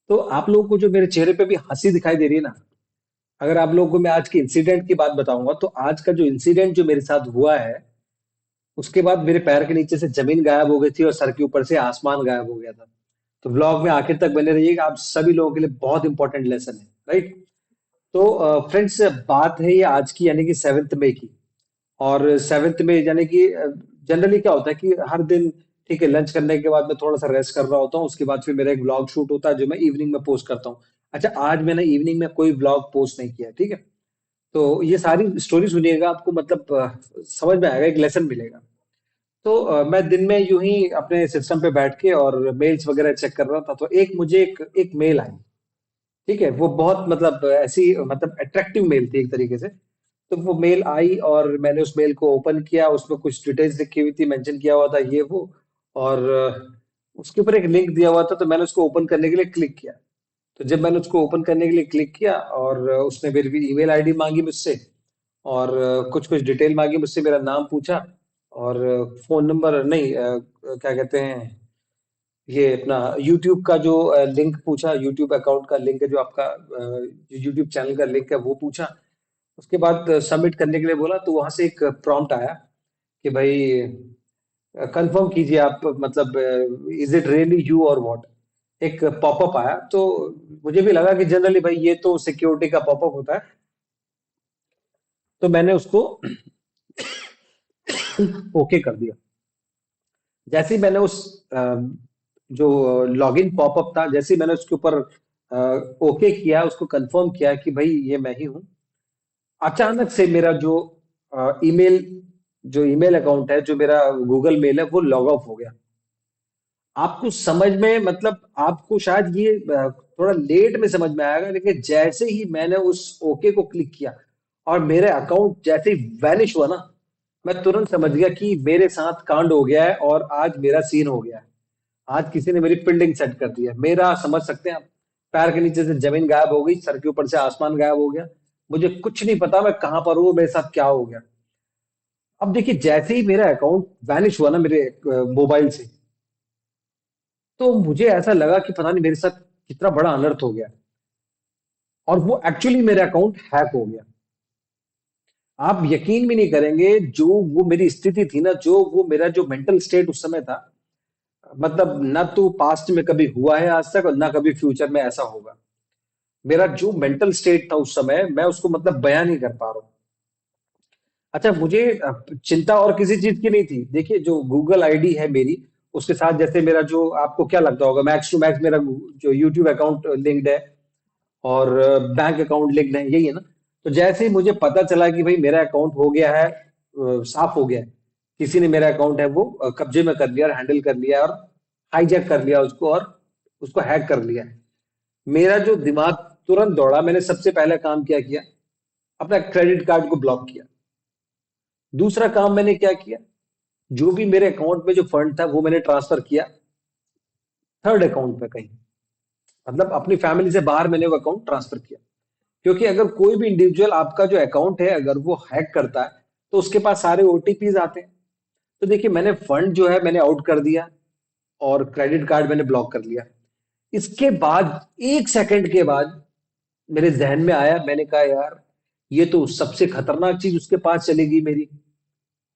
तो आप लोगों को जो मेरे चेहरे पे भी हंसी दिखाई दे रही है ना, अगर आप लोगों को मैं आज के इंसिडेंट की बात बताऊंगा तो आज का जो इंसिडेंट जो मेरे साथ हुआ है, उसके बाद मेरे पैर के नीचे से जमीन गायब हो गई थी और सर के ऊपर से आसमान गायब हो गया था। तो व्लॉग में आखिर तक बने रहिएगा, आप सभी लोगों के लिए बहुत इंपॉर्टेंट लेसन है, राइट। तो फ्रेंड्स, बात है ये आज की, यानी कि 7 मई की। और 7 में यानी कि जनरली क्या होता है कि हर दिन, ठीक है, लंच करने के बाद मैं थोड़ा सा रेस्ट कर रहा होता हूँ, उसके बाद फिर मेरा एक व्लॉग शूट होता है जो मैं इवनिंग में पोस्ट करता हूँ। अच्छा, आज मैंने इवनिंग में कोई व्लॉग पोस्ट नहीं किया, ठीक है। तो ये सारी स्टोरी सुनिएगा, आपको मतलब समझ में आएगा, एक लेसन मिलेगा। तो मैं दिन में यूं ही अपने सिस्टम पे बैठ के और मेल्स वगैरह चेक कर रहा था, तो एक मुझे एक मेल आई। ठीक है, वो बहुत मतलब ऐसी मतलब अट्रैक्टिव मेल थी एक तरीके से। तो वो मेल आई और मैंने उस मेल को ओपन किया, उसमें कुछ डिटेल्स लिखी हुई थी, मेंशन किया हुआ था ये वो। और उसके ऊपर एक लिंक दिया हुआ था, तो मैंने उसको ओपन करने के लिए क्लिक किया। तो जब मैंने उसको ओपन करने के लिए क्लिक किया और उसने मेरी ईमेल आईडी मांगी मुझसे, और कुछ कुछ डिटेल मांगी मुझसे, मेरा नाम पूछा और फोन नंबर नहीं, क्या कहते हैं, ये अपना यूट्यूब का जो लिंक पूछा, यूट्यूब अकाउंट का लिंक है जो आपका, यूट्यूब चैनल का लिंक है वो पूछा। उसके बाद सबमिट करने के लिए बोला, तो वहां से एक प्रॉम्प्ट आया कि भाई कंफर्म कीजिए आप, मतलब इज इट रियली यू और व्हाट। एक पॉपअप आया, तो मुझे भी लगा कि जनरली भाई ये तो सिक्योरिटी का पॉपअप होता है। तो मैंने उसको ओके कर दिया। जैसे ही मैंने उस जो लॉगिन पॉपअप था, जैसे ही मैंने उसके ऊपर ओके किया, उसको कंफर्म किया कि भाई ये मैं ही हूँ, अचानक से मेरा जो ईमेल, जो ईमेल अकाउंट है, जो मेरा गूगल मेल है, वो लॉग ऑफ हो गया। आपको समझ में, मतलब आपको शायद ये थोड़ा लेट में समझ में आएगा, लेकिन जैसे ही मैंने उस ओके को क्लिक किया और मेरे अकाउंट जैसे ही वैनिश हुआ ना, मैं तुरंत समझ गया कि मेरे साथ कांड हो गया है और आज मेरा सीन हो गया है। आज किसी ने मेरी बिल्डिंग सेट कर दी है, मेरा समझ सकते हैं आप। पैर के नीचे से जमीन गायब हो गई, सर के ऊपर से आसमान गायब हो गया। मुझे कुछ नहीं पता मैं कहां पर हूं, मेरे साथ क्या हो गया। अब देखिए, जैसे ही मेरा अकाउंट वैनिश हुआ ना मेरे मोबाइल से, तो मुझे ऐसा लगा कि पता नहीं मेरे साथ कितना बड़ा अनर्थ हो गया। और वो एक्चुअली मेरा अकाउंट हैक हो गया। आप यकीन भी नहीं करेंगे, जो वो मेरी स्थिति थी ना, जो वो मेरा जो मेंटल स्टेट उस समय था, मतलब ना तो पास्ट में कभी हुआ है आज तक और ना कभी फ्यूचर में ऐसा होगा। मेरा जो मेंटल स्टेट था उस समय, मैं उसको मतलब बयान नहीं कर पा रहा हूँ। अच्छा, मुझे चिंता और किसी चीज की नहीं थी। देखिए, जो गूगल आईडी है मेरी, उसके साथ जैसे मेरा जो, आपको क्या लगता होगा, मैक्स टू मैक्स मेरा जो यूट्यूब अकाउंट लिंक्ड है और बैंक अकाउंट लिंक्ड है, यही है ना। तो जैसे ही मुझे पता चला कि भाई मेरा अकाउंट हो गया है, साफ हो गया है, किसी ने मेरा अकाउंट है वो कब्जे में कर लिया और हैंडल कर लिया और हाईजैक कर लिया उसको और उसको हैक कर लिया, मेरा जो दिमाग तुरंत दौड़ा। मैंने सबसे पहला काम क्या किया, अपना क्रेडिट कार्ड को ब्लॉक किया। दूसरा काम मैंने क्या किया, जो भी मेरे अकाउंट में जो फंड था वो मैंने ट्रांसफर किया थर्ड अकाउंट पे कहीं, मतलब अपनी फैमिली से बाहर मैंने वो अकाउंट ट्रांसफर किया। क्योंकि अगर कोई भी इंडिविजुअल आपका जो अकाउंट है अगर वो हैक करता है, तो उसके पास सारे ओटीपीज आते हैं। तो देखिए, मैंने फंड जो है मैंने आउट कर दिया और क्रेडिट कार्ड मैंने ब्लॉक कर लिया। इसके बाद 1 सेकंड के बाद मेरे जहन में आया, मैंने कहा यार, ये तो सबसे खतरनाक चीज उसके पास चलेगी मेरी।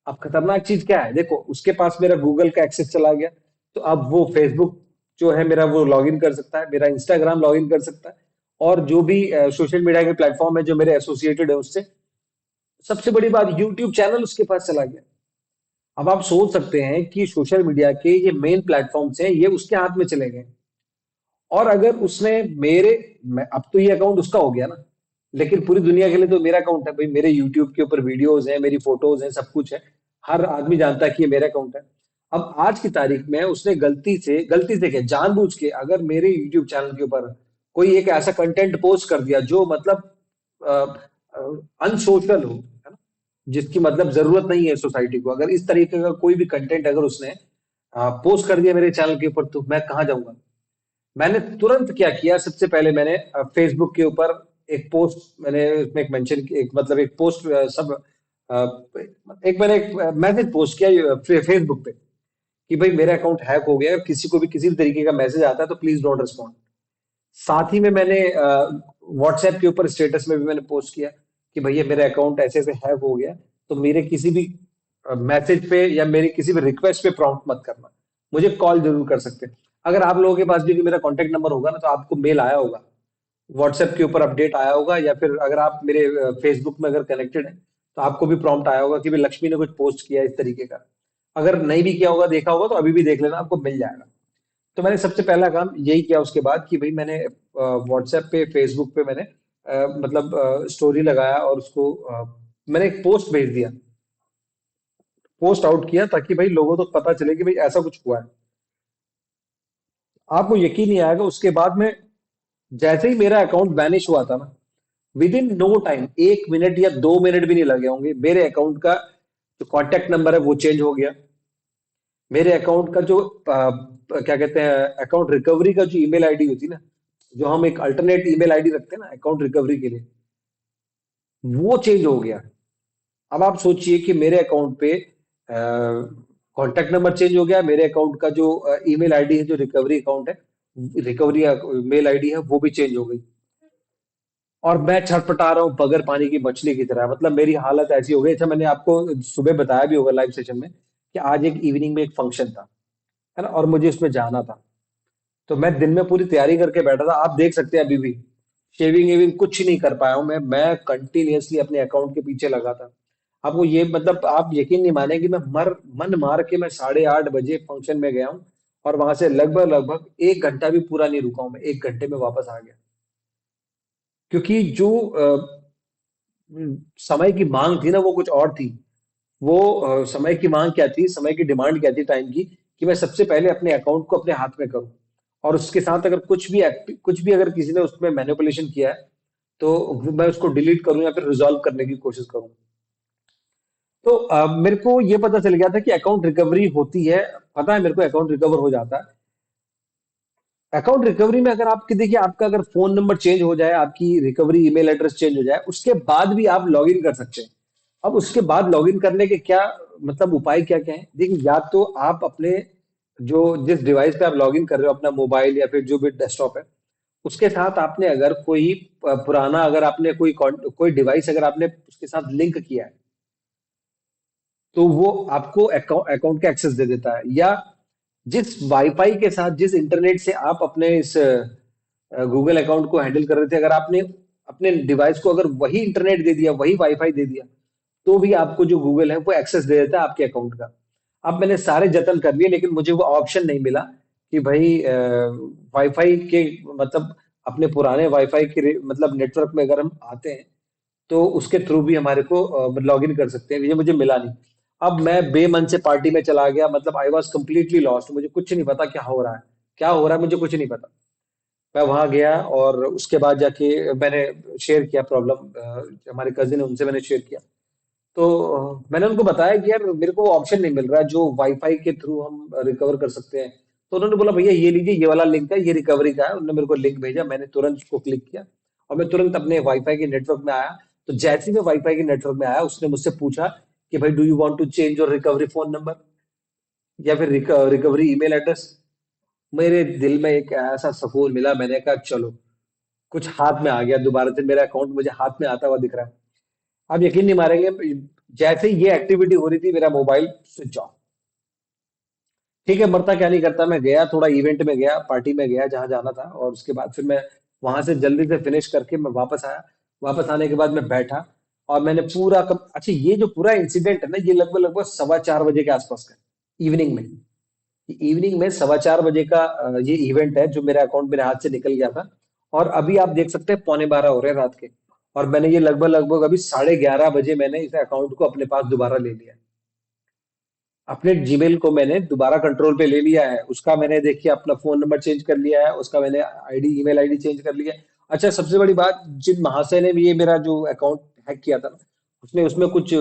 अब खतरनाक चीज क्या है, देखो, उसके पास मेरा गूगल का एक्सेस चला गया, तो अब वो फेसबुक जो है मेरा वो लॉगिन कर सकता है, मेरा इंस्टाग्राम लॉगिन कर सकता है, और जो भी सोशल मीडिया के प्लेटफॉर्म है जो मेरे एसोसिएटेड है उससे। सबसे बड़ी बात, यूट्यूब चैनल उसके पास चला गया। अब आप सोच सकते हैं कि सोशल मीडिया के ये मेन प्लेटफॉर्म्स हैं, ये उसके हाथ में चले गए। और अगर उसने मेरे, अब तो ये अकाउंट उसका हो गया ना, लेकिन पूरी दुनिया के लिए तो मेरा अकाउंट है भाई। मेरे यूट्यूब के ऊपर वीडियोस हैं, मेरी फोटोज हैं, सब कुछ है। हर आदमी जानता है कि ये मेरा अकाउंट है। अब आज की तारीख में उसने गलती से क्या, जानबूझ के अगर मेरे यूट्यूब चैनल के ऊपर कोई एक ऐसा कंटेंट पोस्ट कर दिया जो मतलब अनसोशल हो, है ना, जिसकी मतलब जरूरत नहीं है सोसाइटी को, अगर इस तरीके का कोई भी कंटेंट अगर उसने पोस्ट कर दिया मेरे चैनल के ऊपर, तो मैं कहाँ जाऊंगा। मैंने तुरंत क्या किया, सबसे पहले मैंने फेसबुक के ऊपर एक पोस्ट, मैंने उसमें एक मेंशन, एक मतलब एक पोस्ट, सब अ, एक मैंने एक मैसेज पोस्ट किया फेसबुक पे कि भाई मेरा अकाउंट हैक हो गया है, किसी को भी किसी भी तरीके का मैसेज आता है तो प्लीज डोंट रिस्पॉन्ड। साथ ही में मैंने व्हाट्सएप के ऊपर स्टेटस में भी मैंने पोस्ट किया कि भैया मेरा अकाउंट ऐसे ऐसे हैक हो गया, तो मेरे किसी भी मैसेज पे या मेरी किसी भी रिक्वेस्ट पे प्रॉम्प्ट मत करना, मुझे कॉल जरूर कर सकते हैं। अगर आप लोगों के पास भी मेरा कॉन्टेक्ट नंबर होगा ना, तो आपको मेल आया होगा, व्हाट्सएप के ऊपर अपडेट आया होगा, या फिर अगर आप मेरे फेसबुक में अगर कनेक्टेड है, तो आपको भी प्रॉम्प्ट आया होगा कि भाई लक्ष्मी ने कुछ पोस्ट किया इस तरीके का। अगर नहीं भी किया होगा, देखा होगा, तो अभी भी देख लेना, आपको मिल जाएगा। तो मैंने सबसे पहला काम यही किया उसके बाद कि भाई मैंने व्हाट्सएप पे, फेसबुक पे मैंने मतलब स्टोरी लगाया और उसको मैंने एक पोस्ट भेज दिया, पोस्ट आउट किया, ताकि भाई लोगों को पता चले कि भाई ऐसा कुछ हुआ है। आपको यकीन नहीं आएगा, उसके बाद में जैसे ही मेरा अकाउंट वैनिश हुआ था ना, within no time, 1 minute या 2 मिनट भी नहीं लगे होंगे, मेरे अकाउंट का जो कॉन्टेक्ट नंबर है वो चेंज हो गया। मेरे अकाउंट का जो क्या कहते हैं, अकाउंट रिकवरी का जो ईमेल आईडी होती है ना, जो हम एक अल्टरनेट ईमेल आईडी रखते हैं ना अकाउंट रिकवरी के लिए, वो चेंज हो गया। अब आप सोचिए कि मेरे अकाउंट पे कॉन्टेक्ट नंबर चेंज हो गया, मेरे अकाउंट का जो ईमेल आईडी है, जो रिकवरी अकाउंट है, रिकवरी मेल आईडी है, वो भी चेंज हो गई। और मैं छटपटा रहा हूँ बगैर पानी की मछली की तरह, मतलब मेरी हालत ऐसी हो गई। अच्छा, मैंने आपको सुबह बताया भी होगा लाइव सेशन में कि आज एक इवनिंग में एक फंक्शन था, है ना, और मुझे उसमें जाना था। तो मैं दिन में पूरी तैयारी करके बैठा था, आप देख सकते हैं अभी भी शेविंग वेविंग कुछ नहीं कर पाया हूं मैं कंटिन्यूअसली अपने अकाउंट के पीछे लगा था। आपको ये मतलब आप यकीन नहीं माने कि मैं मन मार के मैं 8:30 बजे फंक्शन में गया हूँ, और वहां से लगभग लगभग 1 घंटा भी पूरा नहीं रुका हूं, मैं 1 घंटे में वापस आ गया। क्योंकि जो समय की मांग थी ना, वो कुछ और थी। वो समय की मांग क्या थी, समय की डिमांड क्या थी टाइम की, कि मैं सबसे पहले अपने अकाउंट को अपने हाथ में करूं, और उसके साथ अगर कुछ भी अगर किसी ने उसमें मैनिपुलेशन किया है, तो मैं उसको डिलीट करूं या फिर रिजॉल्व करने की कोशिश करूं। तो मेरे को ये पता चल गया था कि अकाउंट रिकवरी होती है, पता है मेरे को अकाउंट रिकवर हो जाता है। अकाउंट रिकवरी में अगर आपकी देखिए, आपका अगर फोन नंबर चेंज हो जाए, आपकी रिकवरी ईमेल एड्रेस चेंज हो जाए, उसके बाद भी आप लॉगिन कर सकते हैं। अब उसके बाद लॉगिन करने के क्या मतलब उपाय क्या क्या है, देखिए, या तो आप अपने जो जिस डिवाइस पे आप लॉगिन कर रहे हो, अपना मोबाइल या फिर जो भी डेस्कटॉप है, उसके साथ आपने अगर कोई पुराना, अगर आपने कोई डिवाइस अगर आपने उसके साथ लिंक किया है, तो वो आपको अकाउंट का एक्सेस दे देता है। या जिस वाईफाई के साथ, जिस इंटरनेट से आप अपने इस गूगल अकाउंट को हैंडल कर रहे थे, अगर आपने अपने डिवाइस को अगर वही इंटरनेट दे दिया, वही वाईफाई दे दिया, तो भी आपको जो गूगल है वो एक्सेस दे देता है आपके अकाउंट का। अब मैंने सारे जतन कर लिए, लेकिन मुझे वो ऑप्शन नहीं मिला कि भाई वाईफाई के मतलब अपने पुराने वाईफाई के मतलब नेटवर्क में अगर हम आते हैं, तो उसके थ्रू भी हमारे को लॉग इन कर सकते हैं, ये मुझे मिला नहीं। अब मैं बेमन से पार्टी में चला गया, मतलब आई वॉज कंप्लीटली लॉस्ट, मुझे कुछ नहीं पता क्या हो रहा है, क्या हो रहा है मुझे कुछ नहीं पता। मैं वहां गया और उसके बाद जाके मैंने शेयर किया प्रॉब्लम, हमारे कजिन है उनसे मैंने शेयर किया। तो मैंने उनको बताया कि यार मेरे को ऑप्शन नहीं मिल रहा है जो वाईफाई के थ्रू हम रिकवर कर सकते हैं। तो उन्होंने बोला भैया ये लीजिए, ये वाला लिंक है, ये रिकवरी का है। उन्होंने मेरे को लिंक भेजा, मैंने तुरंत उसको क्लिक किया, और मैं तुरंत अपने वाईफाई के नेटवर्क में आया। तो जैसे ही मैं वाईफाई के नेटवर्क में आया, उसने मुझसे पूछा कि भाई do you want to change your recovery phone number या फिर रिकवरी ईमेल एड्रेस। मेरे दिल में एक ऐसा सुकून मिला, मैंने कहा चलो, कुछ हाथ में आ गया, दोबारा से मेरा अकाउंट मुझे हाथ में आता हुआ दिख रहा है। आप यकीन नहीं मारेंगे, जैसे ही ये एक्टिविटी हो रही थी, मेरा मोबाइल स्विच ऑफ। ठीक है, मरता क्या नहीं करता, मैं गया थोड़ा इवेंट में गया, पार्टी में गया जहां जाना था, और उसके बाद फिर मैं वहां से जल्दी से फिनिश करके मैं वापस आया। वापस आने के बाद मैं बैठा, और मैंने अच्छा, ये जो पूरा इंसिडेंट है ना, ये लगभग लगभग 4:15 बजे के आसपास का इवनिंग में। इवनिंग में 4:15 बजे का ये इवेंट है जो मेरे अकाउंट मेरे हाथ से निकल गया था। और अभी आप देख सकते हैं पौने 12 हो रहे हैं रात के, और मैंने ये लगभग लगभग अभी 11:30 बजे मैंने इस अकाउंट को अपने पास दोबारा ले लिया। अपने जीमेल को मैंने दोबारा कंट्रोल पे ले लिया है, उसका मैंने देखिए अपना फोन नंबर चेंज कर लिया है, उसका मैंने आईडी, ईमेल आईडी चेंज कर लिया है। अच्छा, सबसे बड़ी बात, जिन महाशय ने भी ये मेरा जो अकाउंट हैक किया था ना, उसने उसमें कुछ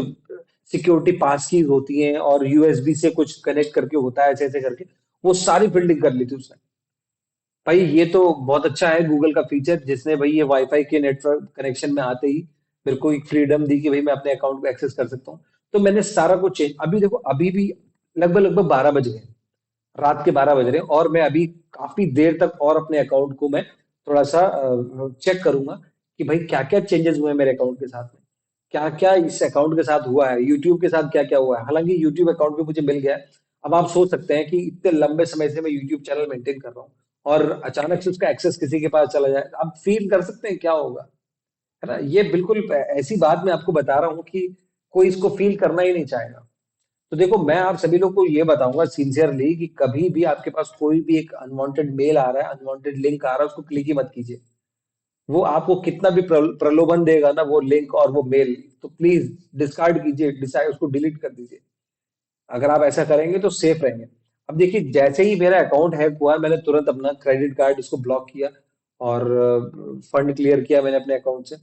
सिक्योरिटी पास की होती हैं, और यूएसबी से कुछ कनेक्ट करके होता है, ऐसे ऐसे करके वो सारी फील्डिंग कर ली थी उसने। भाई ये तो बहुत अच्छा है गूगल का फीचर, जिसने भाई ये वाईफाई के नेटवर्क कनेक्शन में आते ही मेरे को एक फ्रीडम दी कि भाई मैं अपने अकाउंट को एक्सेस कर सकता हूँ। तो मैंने सारा कुछ चेंज, अभी देखो अभी भी लगभग लगभग 12 बज गए, रात के 12 बज रहे हैं, और मैं अभी काफी देर तक और अपने अकाउंट को मैं थोड़ा सा चेक करूंगा कि भाई क्या क्या चेंजेस हुए हैं मेरे अकाउंट के साथ में, क्या क्या इस अकाउंट के साथ हुआ है, यूट्यूब के साथ क्या क्या हुआ है। हालांकि यूट्यूब अकाउंट भी मुझे मिल गया है। अब आप सोच सकते हैं कि इतने लंबे समय से मैं यूट्यूब चैनल मेंटेन कर रहा हूँ और अचानक से उसका एक्सेस किसी के पास चला जाए, आप फील कर सकते हैं क्या होगा, है ना। ये बिल्कुल ऐसी बात मैं आपको बता रहा हूँ कि कोई इसको फील करना ही नहीं चाहेगा। तो देखो, मैं आप सभी लोग को ये बताऊंगा सिंसियरली कि कभी भी आपके पास कोई भी एक अनवांटेड मेल आ रहा है, अनवांटेड लिंक आ रहा है, उसको क्लिक ही मत कीजिए। वो आपको कितना भी प्रलोभन देगा ना, वो लिंक और वो मेल, तो प्लीज डिस्कार्ड कीजिए, डिसाइड उसको डिलीट कर दीजिए। अगर आप ऐसा करेंगे तो सेफ रहेंगे। अब देखिए, जैसे ही मेरा अकाउंट हैक हुआ, मैंने तुरंत अपना क्रेडिट कार्ड इसको ब्लॉक किया और फंड क्लियर किया मैंने अपने अकाउंट से।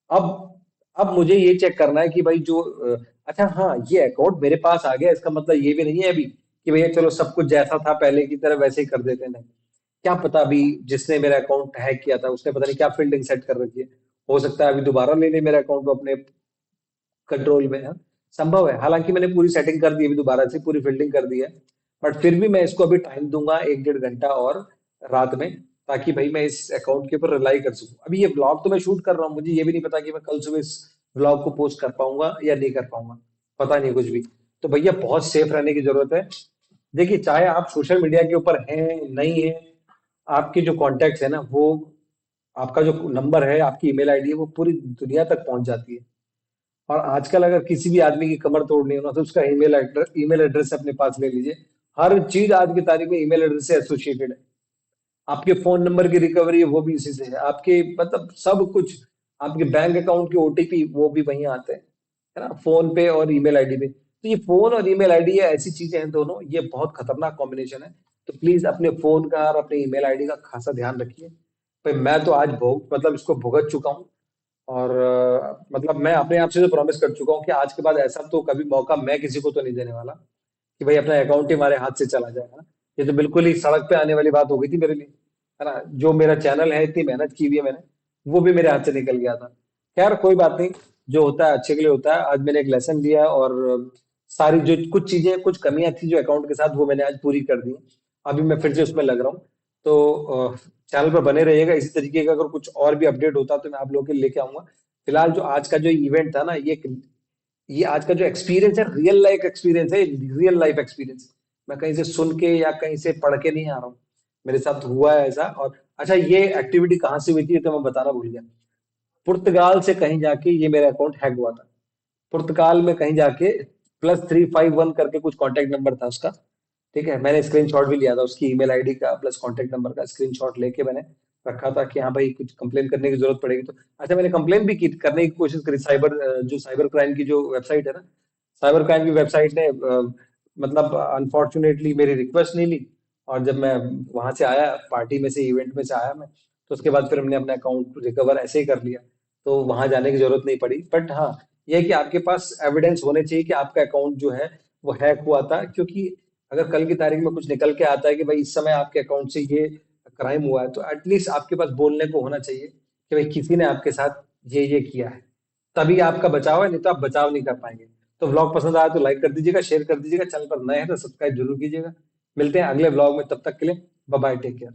अब अब मुझे ये चेक करना है कि भाई जो अच्छा हाँ, ये अकाउंट मेरे पास आ गया, इसका मतलब ये भी नहीं है अभी कि भैया चलो सब कुछ जैसा था पहले की तरह वैसे ही कर देते हैं। नहीं, क्या पता अभी जिसने मेरा अकाउंट हैक किया था उसने पता नहीं क्या फील्डिंग सेट कर रखी है। हो सकता है अभी दोबारा ले ले मेरे अकाउंट को अपने कंट्रोल में है, संभव है। हालांकि मैंने पूरी सेटिंग कर दी अभी, दोबारा से पूरी फील्डिंग कर दी है। बट फिर भी मैं इसको अभी टाइम दूंगा 1 डेढ़ घंटा और रात में, ताकि भाई मैं इस अकाउंट के ऊपर रिलाई कर सकूं। अभी ये व्लॉग तो मैं शूट कर रहा हूँ, मुझे ये भी नहीं पता कि मैं कल सुबह इस व्लॉग को पोस्ट कर पाऊंगा या नहीं कर पाऊंगा, पता नहीं कुछ भी। तो भैया बहुत सेफ रहने की जरूरत है। देखिए, चाहे आप सोशल मीडिया के ऊपर हैं नहीं है, आपके जो कॉन्टेक्ट है ना, वो आपका जो नंबर है, आपकी ईमेल आईडी है, वो पूरी दुनिया तक पहुंच जाती है। और आजकल अगर किसी भी आदमी की कमर तोड़नी हो ना, तो उसका ईमेल एड्रेस अपने पास ले लीजिए। हर चीज आज की तारीख में ईमेल एड्रेस से एसोसिएटेड है। आपके फोन नंबर की रिकवरी है वो भी इसी से है, आपके मतलब सब कुछ, आपके बैंक अकाउंट के ओटीपी वो भी वहीं आते हैं, है ना, फोन पे और ईमेल आईडी पे। तो ये फोन और ईमेल आईडी ये ऐसी चीजें हैं दोनों, ये बहुत खतरनाक कॉम्बिनेशन है। तो प्लीज अपने फोन का और अपने ईमेल आईडी का खासा ध्यान रखिए। भाई मैं तो आज भोग मतलब इसको भुगत चुका हूँ। और मतलब मैं अपने आप से तो प्रॉमिस कर चुका हूँ कि आज के बाद ऐसा तो कभी मौका मैं किसी को तो नहीं देने वाला कि भाई अपना अकाउंट ही हमारे हाथ से चला जाए, है ना। ये तो बिल्कुल ही सड़क पे आने वाली बात हो गई थी मेरे लिए, है ना। जो मेरा चैनल है, इतनी मेहनत की हुई है मैंने, वो भी मेरे हाथ से निकल गया था। खैर कोई बात नहीं, जो होता है अच्छे के लिए होता है। आज मैंने एक लेसन लिया और सारी जो कुछ चीजें, कुछ कमियां थी जो अकाउंट के साथ, वो मैंने आज पूरी कर दी। अभी मैं फिर से उसमें लग रहा हूँ। तो चैनल पर बने रहिएगा, इसी तरीके का अगर कुछ और भी अपडेट होता तो मैं आप लोगों के लिए लेके आऊंगा। फिलहाल जो आज का जो इवेंट था ना, ये आज का जो एक्सपीरियंस है, रियल लाइफ एक्सपीरियंस है, रियल लाइफ एक्सपीरियंस। मैं कहीं से सुन के या कहीं से पढ़ के नहीं आ रहा हूँ, मेरे साथ हुआ है ऐसा। और अच्छा, ये एक्टिविटी कहाँ से हुई थी ये तो मैं बताना भूल गया। पुर्तगाल से कहीं जाके ये मेरा अकाउंट हैक हुआ था। पुर्तगाल में कहीं जाके +351 करके कुछ कांटेक्ट नंबर था उसका। ठीक है, मैंने स्क्रीनशॉट भी लिया था उसकी ईमेल आईडी का प्लस कांटेक्ट नंबर का स्क्रीनशॉट लेके मैंने रखा था कि हाँ भाई कुछ कंप्लेन करने की जरूरत पड़ेगी तो। अच्छा, मैंने कंप्लेन भी की, करने की कोशिश करी। जो साइबर क्राइम की जो वेबसाइट है ना, साइबर क्राइम की वेबसाइट ने मतलब अनफॉर्चुनेटली मेरी रिक्वेस्ट नहीं ली। और जब मैं वहां से आया, पार्टी में से, इवेंट में से आया मैं, तो उसके बाद फिर हमने अपना अकाउंट रिकवर ऐसे ही कर लिया। तो वहां जाने की जरूरत नहीं पड़ी। बट हाँ, यह है कि आपके पास एविडेंस होने चाहिए कि आपका अकाउंट जो है वो हैक हुआ था। क्योंकि अगर कल की तारीख में कुछ निकल के आता है कि भाई इस समय आपके अकाउंट से ये क्राइम हुआ है, तो एटलीस्ट आपके पास बोलने को होना चाहिए कि भाई किसी ने आपके साथ ये किया है। तभी आपका बचाव है, नहीं तो आप बचाव नहीं कर पाएंगे। तो व्लॉग पसंद आया तो लाइक कर दीजिएगा, शेयर कर दीजिएगा, चैनल पर नए हैं तो सब्सक्राइब जरूर कीजिएगा। मिलते हैं अगले व्लॉग में, तब तक के लिए बाय बाय, टेक केयर।